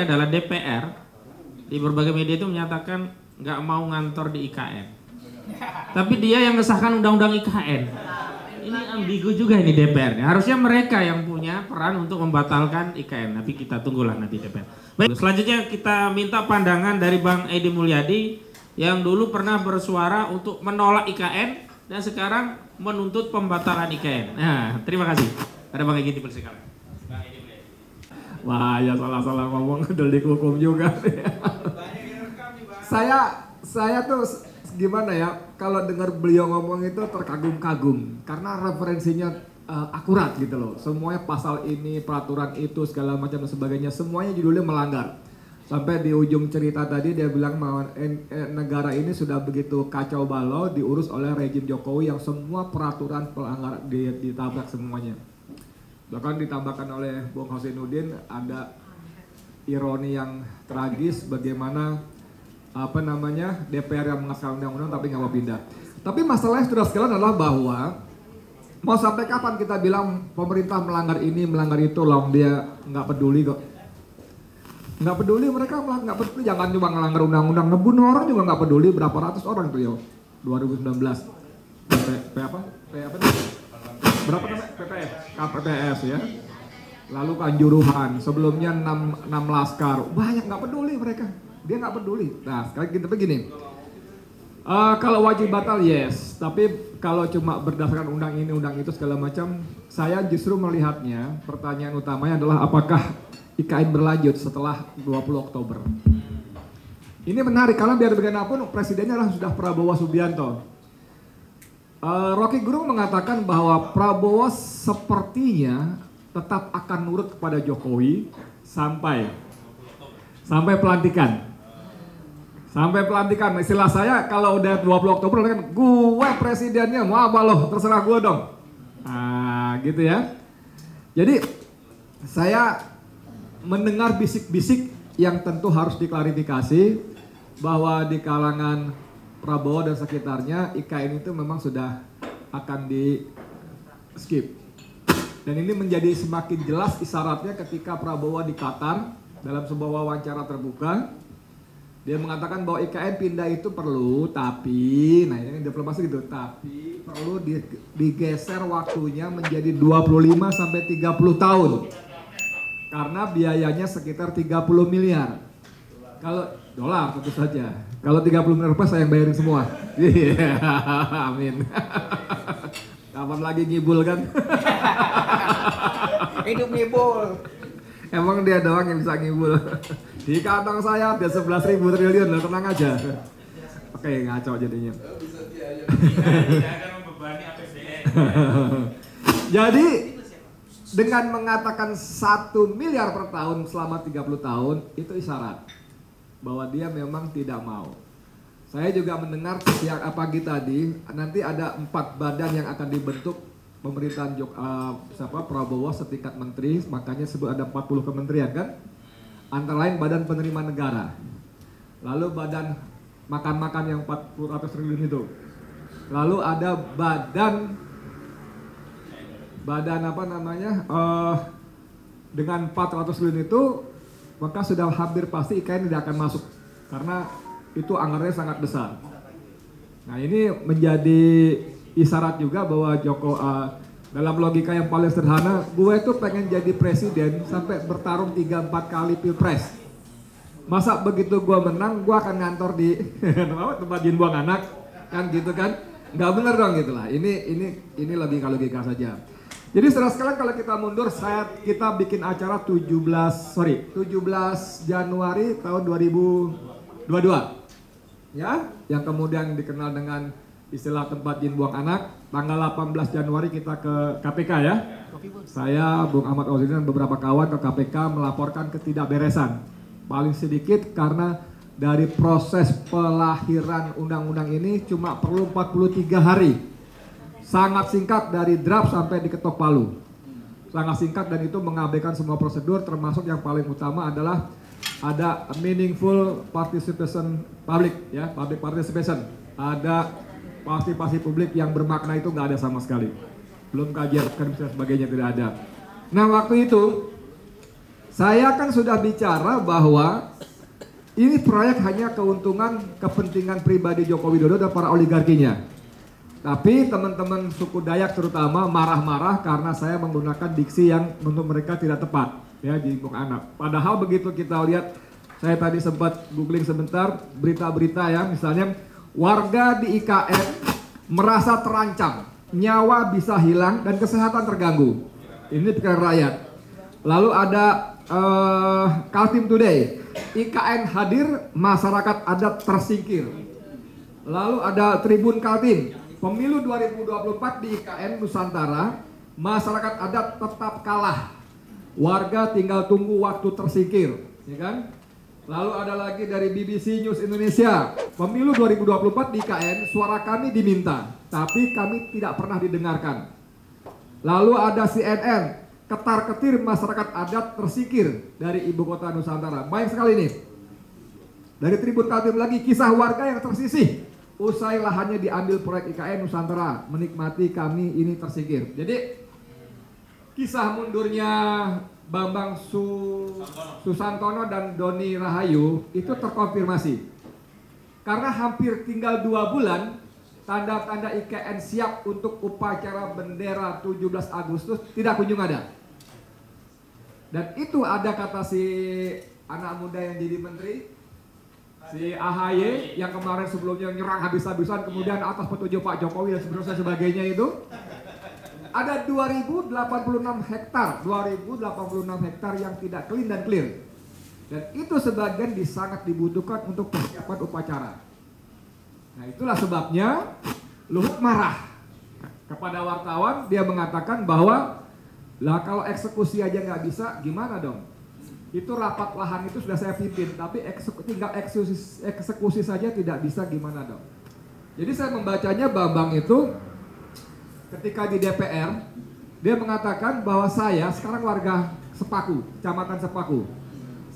adalah DPR di berbagai media itu menyatakan nggak mau ngantor di IKN. Tapi dia yang ngesahkan undang-undang IKN. Ini ambigu juga ini DPR. Harusnya mereka yang punya peran untuk membatalkan IKN. Tapi kita tunggulah nanti DPR. Baik, selanjutnya kita minta pandangan dari Bang Edi Mulyadi yang dulu pernah bersuara untuk menolak IKN dan sekarang menuntut pembatalan IKN. Nah, terima kasih. Ada Bang Edi dipersilakan. Bang Edi Mulyadi. Wah, ya salah-salah ngomong delik hukum juga. Saya tuh gimana ya, kalau dengar beliau ngomong itu terkagum-kagum karena referensinya akurat gitu loh. Semuanya pasal ini, peraturan itu, segala macam dan sebagainya, semuanya judulnya melanggar. Sampai di ujung cerita tadi dia bilang bahwa negara ini sudah begitu kacau balau diurus oleh rejim Jokowi yang semua peraturan pelanggar ditabrak semuanya. Bahkan ditambahkan oleh Bung Husainuddin ada ironi yang tragis bagaimana DPR yang mengesahkan undang-undang tapi nggak mau pindah. Tapi masalahnya sudah sekalian adalah bahwa mau sampai kapan kita bilang pemerintah melanggar ini, melanggar itu, loh dia nggak peduli kok. Nggak peduli, mereka nggak peduli, jangan cuma melanggar undang-undang, ngebunuh orang juga nggak peduli, berapa ratus orang tuh ya 2019. Berapa namanya? KPPS ya. Lalu Kanjuruhan, sebelumnya 6 laskar, banyak nggak peduli mereka. Dia nggak peduli. Nah, sekarang kita begini. Kalau wajib batal yes, tapi kalau cuma berdasarkan undang ini, undang itu segala macam, saya justru melihatnya pertanyaan utamanya adalah apakah IKN berlanjut setelah 20 Oktober. Ini menarik karena biar bagaimanapun presidennya adalah sudah Prabowo Subianto. Rocky Gerung mengatakan bahwa Prabowo sepertinya tetap akan nurut kepada Jokowi sampai pelantikan. Sampai pelantikan, istilah saya kalau udah 20 Oktober kan gue presidennya, mau apa loh, terserah gue dong. Nah gitu ya. Jadi saya mendengar bisik-bisik yang tentu harus diklarifikasi bahwa di kalangan Prabowo dan sekitarnya IKN itu memang sudah akan di skip. Dan ini menjadi semakin jelas isyaratnya ketika Prabowo di Qatar dalam sebuah wawancara terbuka. Dia mengatakan bahwa IKN pindah itu perlu, tapi, nah ini diplomasi gitu, tapi perlu digeser waktunya menjadi 25 sampai 30 tahun. Karena biayanya sekitar 30 miliar. Kalau dolar tentu saja. Kalau 30 miliar rupiah saya yang bayarin semua. Iya, amin. Kapan lagi ngibul kan? Hidup ngibul. Emang dia doang yang bisa ngibul. Di kantong saya ada 11.000 triliun loh, tenang aja. Oke, ngaco jadinya. Tidak akan membebani APBN. Jadi dengan mengatakan 1 miliar per tahun selama 30 tahun itu isyarat bahwa dia memang tidak mau. Saya juga mendengar siang pagi tadi nanti ada 4 badan yang akan dibentuk pemerintahan Prabowo setingkat menteri, makanya sebut ada 40 kementerian kan? Antara lain Badan Penerimaan Negara, lalu Badan Makan-Makan yang 400 triliun itu, lalu ada badan dengan 400 triliun itu, maka sudah hampir pasti IKN tidak akan masuk karena itu anggarannya sangat besar. Nah ini menjadi isyarat juga bahwa dalam logika yang paling sederhana, gue itu pengen jadi presiden sampai bertarung 3-4 kali pilpres. Masa begitu gue menang, gue akan ngantor di tempat jin buang anak, kan gitu kan? Nggak bener dong gitu lah. Ini logika saja. Jadi setelah sekalian kalau kita mundur, kita bikin acara 17 Januari tahun 2022, ya, yang kemudian dikenal dengan istilah tempat jin buang anak. Tanggal 18 Januari kita ke KPK ya. Saya, Bung Ahmad Ozin dan beberapa kawan ke KPK melaporkan ketidakberesan. Paling sedikit karena dari proses pelahiran undang-undang ini cuma perlu 43 hari. Sangat singkat dari draft sampai diketok palu. Sangat singkat dan itu mengabaikan semua prosedur, termasuk yang paling utama adalah ada meaningful participation public ya, public participation. Ada partisipasi publik yang bermakna itu nggak ada sama sekali. Belum kajian dan sebagainya tidak ada. Nah waktu itu Saya kan sudah bicara bahwa ini proyek hanya keuntungan kepentingan pribadi Joko Widodo dan para oligarkinya. Tapi teman-teman suku Dayak terutama marah-marah karena saya menggunakan diksi yang menurut mereka tidak tepat ya di Bung Anak. Padahal begitu kita lihat, saya tadi sempat googling sebentar berita-berita ya, misalnya warga di IKN merasa terancam, nyawa bisa hilang dan kesehatan terganggu. Ini pikiran rakyat. Lalu ada Kaltim Today, IKN hadir, masyarakat adat tersingkir. Lalu ada Tribun Kaltim, pemilu 2024 di IKN Nusantara, masyarakat adat tetap kalah. Warga tinggal tunggu waktu tersingkir, ya kan? Lalu ada lagi dari BBC News Indonesia, pemilu 2024 di IKN, suara kami diminta, tapi kami tidak pernah didengarkan. Lalu ada CNN, ketar-ketir masyarakat adat tersingkir dari ibu kota Nusantara. Baik sekali nih. Dari Tribun Kaltim lagi, kisah warga yang tersisih usai lahannya diambil proyek IKN Nusantara, menikmati kami ini tersingkir. Jadi kisah mundurnya Bambang Susantono dan Doni Rahayu itu terkonfirmasi. Karena hampir tinggal 2 bulan, tanda-tanda IKN siap untuk upacara bendera 17 Agustus tidak kunjung ada. Dan itu ada kata si anak muda yang jadi menteri, si AHY yang kemarin sebelumnya nyerang habis-habisan, kemudian atas petunjuk Pak Jokowi dan sebagainya itu, ada 2086 hektar yang tidak clean dan clear. Dan itu sebagian sangat dibutuhkan untuk persiapan upacara. Nah itulah sebabnya Luhut marah kepada wartawan. Dia mengatakan bahwa lah kalau eksekusi aja nggak bisa, gimana dong? Itu rapat lahan itu sudah saya pimpin, tapi tinggal eksekusi saja tidak bisa, gimana dong? Jadi saya membacanya Bambang itu ketika di DPR, dia mengatakan bahwa saya sekarang warga Sepaku, Kecamatan Sepaku.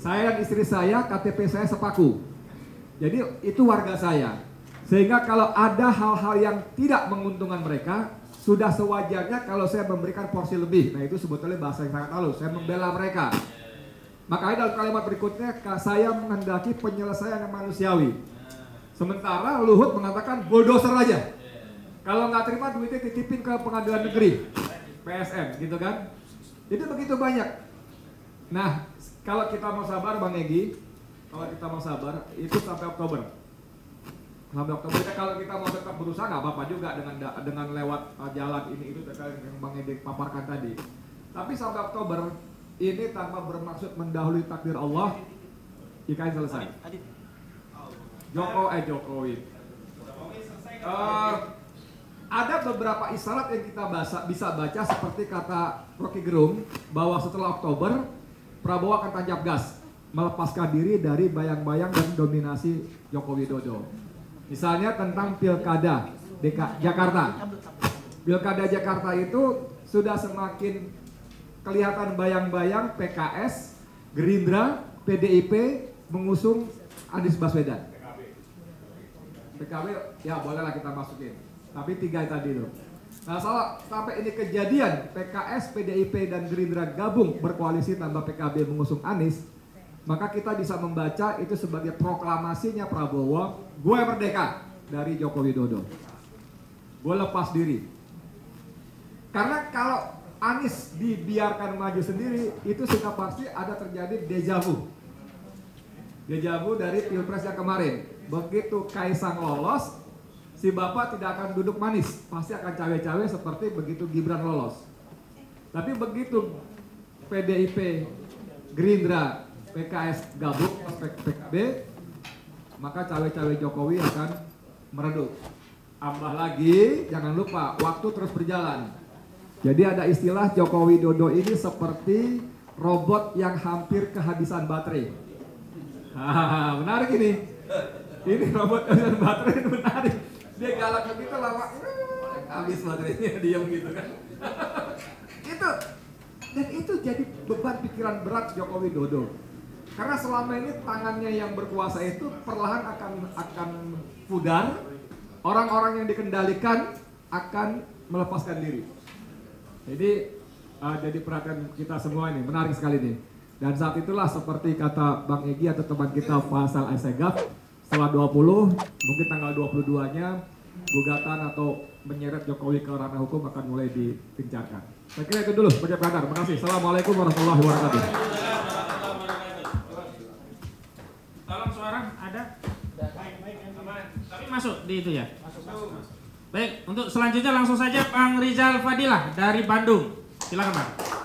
Saya dan istri saya, KTP saya Sepaku. Jadi itu warga saya. Sehingga kalau ada hal-hal yang tidak menguntungkan mereka, sudah sewajarnya kalau saya memberikan porsi lebih. Nah itu sebetulnya bahasa yang sangat halus, saya membela mereka. Makanya dalam kalimat berikutnya, saya menghendaki penyelesaian yang manusiawi. Sementara Luhut mengatakan bulldozer aja. Kalau nggak terima duitnya titipin ke pengadilan negeri, PSM gitu kan. Jadi begitu banyak. Nah kalau kita mau sabar Bang Egy, kalau kita mau sabar itu sampai Oktober. Sampai Oktober, kalau kita mau tetap berusaha nggak apa-apa juga dengan lewat jalan ini itu yang Bang Edi paparkan tadi. Tapi sampai Oktober ini tanpa bermaksud mendahului takdir Allah, IKN selesai. Jokowi. Ada beberapa isyarat yang kita bisa baca seperti kata Rocky Gerung bahwa setelah Oktober Prabowo akan tancap gas melepaskan diri dari bayang-bayang dan dominasi Joko Widodo. Misalnya tentang Pilkada Jakarta. Pilkada Jakarta itu sudah semakin kelihatan bayang-bayang PKS, Gerindra, PDIP mengusung Anies Baswedan. PKB ya bolehlah kita masukin. Tapi 3 tadi itu. Nah sampai ini kejadian PKS, PDIP dan Gerindra gabung berkoalisi tambah PKB mengusung Anies, maka kita bisa membaca itu sebagai proklamasinya Prabowo, gue merdeka dari Joko Widodo, gue lepas diri. Karena kalau Anies dibiarkan maju sendiri, itu sudah pasti ada terjadi deja vu dari Pilpres yang kemarin. Begitu Kaisang lolos, si bapak tidak akan duduk manis, pasti akan cawe-cawe seperti begitu Gibran lolos. Tapi begitu PDIP, Gerindra, PKS gabung PKB, maka cawe-cawe Jokowi akan meredup. Tambah lagi, jangan lupa waktu terus berjalan. Jadi ada istilah Joko Widodo ini seperti robot yang hampir kehabisan baterai. Menarik ini. Ini robot kehabisan baterai, menarik. Dia galak begitu lama, habis baterainya, diam gitu kan. itu jadi beban pikiran berat Joko Widodo. Karena selama ini tangannya yang berkuasa itu perlahan akan pudar, orang-orang yang dikendalikan akan melepaskan diri. Jadi perhatian kita semua ini menarik sekali nih. Dan saat itulah seperti kata Bang Egy atau teman kita Faisal Assegaf, setelah 20, mungkin tanggal 22-nya gugatan atau menyeret Jokowi ke ranah hukum akan mulai digencarkan. Saya kira itu dulu sebagai pengantar. Terima kasih. Assalamualaikum warahmatullahi wabarakatuh. Tolong suara ada? Tapi masuk di itu ya? Baik, untuk selanjutnya langsung saja Bang Rizal Fadilah dari Bandung. Silakan Bang.